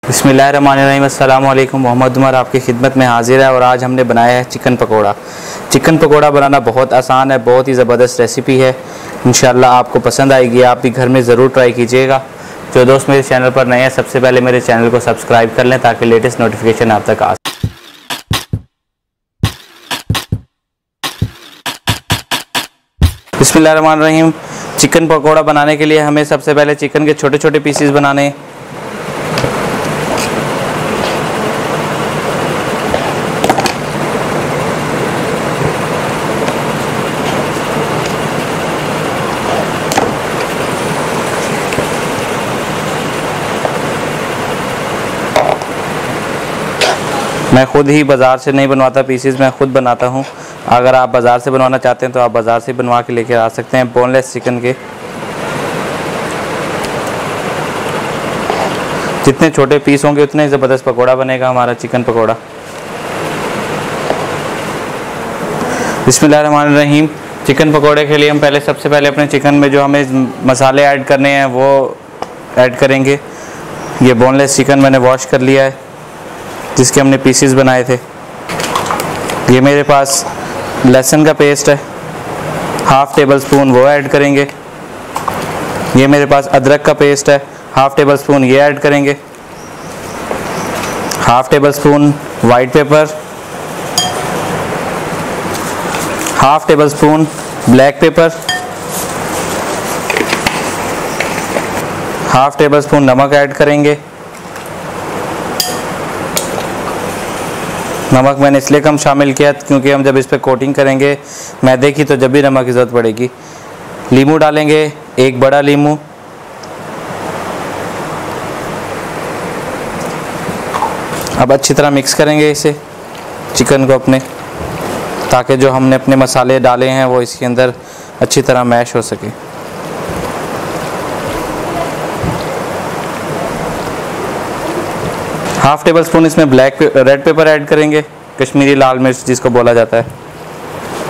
बिस्मिल्लाहिर्रहमानिर्रहीम। अस्सलामु अलैकुम। मोहम्मद उमर आपकी खिदमत में हाजिर है और आज हमने बनाया है चिकन पकोड़ा। चिकन पकोड़ा बनाना बहुत आसान है, बहुत ही ज़बरदस्त रेसिपी है। इंशाल्लाह आपको पसंद आएगी, आप भी घर में ज़रूर ट्राई कीजिएगा। जो दोस्त मेरे चैनल पर नए हैं, सबसे पहले मेरे चैनल को सब्सक्राइब कर लें ताकि लेटेस्ट नोटिफिकेशन आप तक आ सके। बिस्मिल्लाहिर्रहमानिर्रहीम। चिकन पकोड़ा बनाने के लिए हमें सबसे पहले चिकन के छोटे छोटे पीसेस बनाने हैं। मैं ख़ुद ही बाज़ार से नहीं बनवाता पीसेस, मैं ख़ुद बनाता हूँ। अगर आप बाज़ार से बनवाना चाहते हैं तो आप बाज़ार से बनवा के लेकर आ सकते हैं। बोनलेस चिकन के जितने छोटे पीस होंगे उतने ही ज़बरदस्त पकोड़ा बनेगा हमारा चिकन पकोड़ा। बिस्मिल्लाहिर्रहमानिर्रहीम। चिकन पकोड़े के लिए हम सबसे पहले अपने चिकन में जो हमें मसाले ऐड करने हैं वो ऐड करेंगे। ये बोनलेस चिकन मैंने वॉश कर लिया है जिसके हमने पीसेस बनाए थे। ये मेरे पास लहसुन का पेस्ट है, हाफ़ टेबल स्पून वो ऐड करेंगे। ये मेरे पास अदरक का पेस्ट है, हाफ़ टेबल स्पून ये ऐड करेंगे। Half table spoon white paper, half table spoon black pepper, half table spoon नमक ऐड करेंगे। नमक मैंने इसलिए कम शामिल किया क्योंकि हम जब इस पर कोटिंग करेंगे मैदे की तो जब भी नमक की ज़रूरत पड़ेगी। लीमू डालेंगे, एक बड़ा लीमू। अब अच्छी तरह मिक्स करेंगे इसे, चिकन को अपने, ताकि जो हमने अपने मसाले डाले हैं वो इसके अंदर अच्छी तरह मैश हो सके। हाफ़ टेबल स्पून इसमें रेड पेपर ऐड करेंगे, कश्मीरी लाल मिर्च जिसको बोला जाता है।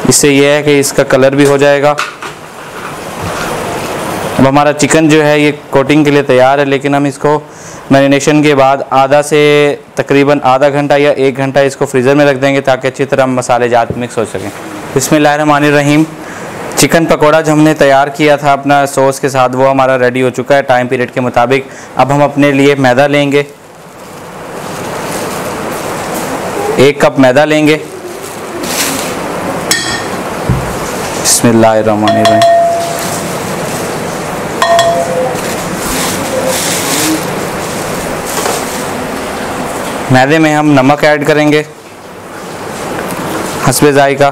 इससे यह है कि इसका कलर भी हो जाएगा। अब हमारा चिकन जो है ये कोटिंग के लिए तैयार है, लेकिन हम इसको मैरिनेशन के बाद तकरीबन आधा घंटा या 1 घंटा इसको फ्रीज़र में रख देंगे ताकि अच्छी तरह मसाले जात मिक्स हो सकें। बिस्मिल्लाहिर्रहमानिर्रहीम। चिकन पकोड़ा जो हमने तैयार किया था अपना सॉस के साथ वो हमारा रेडी हो चुका है टाइम पीरियड के मुताबिक। अब हम अपने लिए मैदा लेंगे, 1 कप मैदा लेंगे। बिस्मिल्लाहिर्रहमानिर्रहीम। मैदे में हम नमक ऐड करेंगे हस्बे जायका।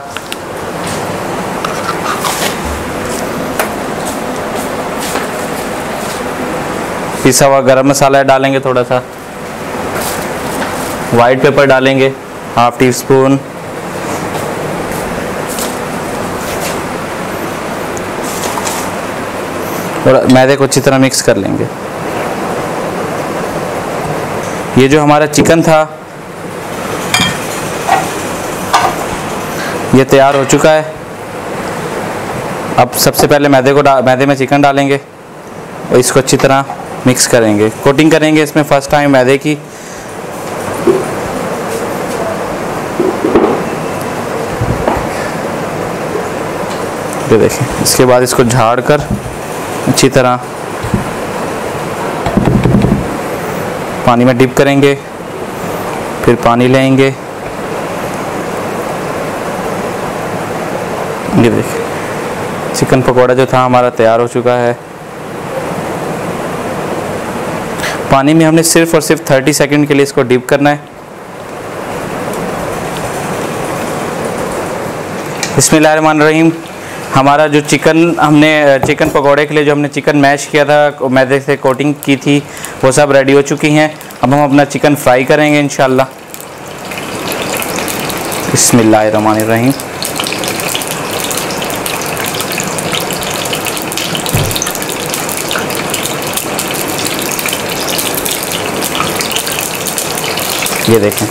पिसा हुआ गरम मसाला डालेंगे थोड़ा सा। वाइट पेपर डालेंगे हाफ़ टी स्पून। और मैदे को अच्छी तरह मिक्स कर लेंगे। ये जो हमारा चिकन था ये तैयार हो चुका है। अब सबसे पहले मैदे में चिकन डालेंगे और इसको अच्छी तरह मिक्स करेंगे, कोटिंग करेंगे इसमें फर्स्ट टाइम मैदे की। ये देखें। इसके बाद इसको झाड़ कर अच्छी तरह पानी में डिप करेंगे, फिर पानी लेंगे। ये देखिए चिकन पकोड़ा जो था हमारा तैयार हो चुका है। पानी में हमने सिर्फ और सिर्फ 30 सेकंड के लिए इसको डिप करना है। बिस्मिल्लाहिर्रहमानिर्रहीम। हमारा जो चिकन पकोड़े के लिए जो हमने चिकन मैश किया था, मैदे से कोटिंग की थी, वो सब रेडी हो चुकी हैं। अब हम अपना चिकन फ्राई करेंगे इंशाल्लाह। बिस्मिल्लाहिर्रहमानिर्रहीम। ये देखें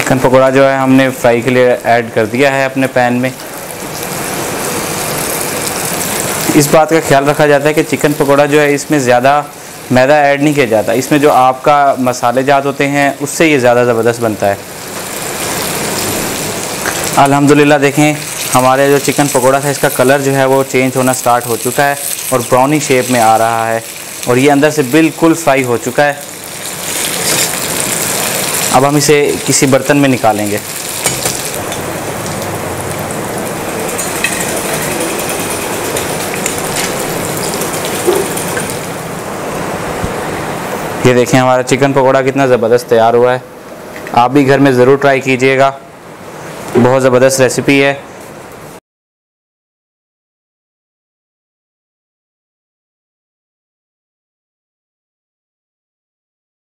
चिकन पकोड़ा जो है हमने फ्राई के लिए ऐड कर दिया है अपने पैन में। इस बात का ख्याल रखा जाता है कि चिकन पकोड़ा जो है इसमें ज़्यादा मैदा ऐड नहीं किया जाता, इसमें जो आपका मसाले जात होते हैं उससे ये ज़्यादा ज़बरदस्त बनता है। अल्हम्दुलिल्लाह देखें हमारे जो चिकन पकोड़ा था इसका कलर जो है वो चेंज होना स्टार्ट हो चुका है और ब्राउनी शेप में आ रहा है और ये अंदर से बिल्कुल फ्राई हो चुका है। अब हम इसे किसी बर्तन में निकालेंगे। ये देखें हमारा चिकन पकोड़ा कितना ज़बरदस्त तैयार हुआ है। आप भी घर में ज़रूर ट्राई कीजिएगा, बहुत ज़बरदस्त रेसिपी है।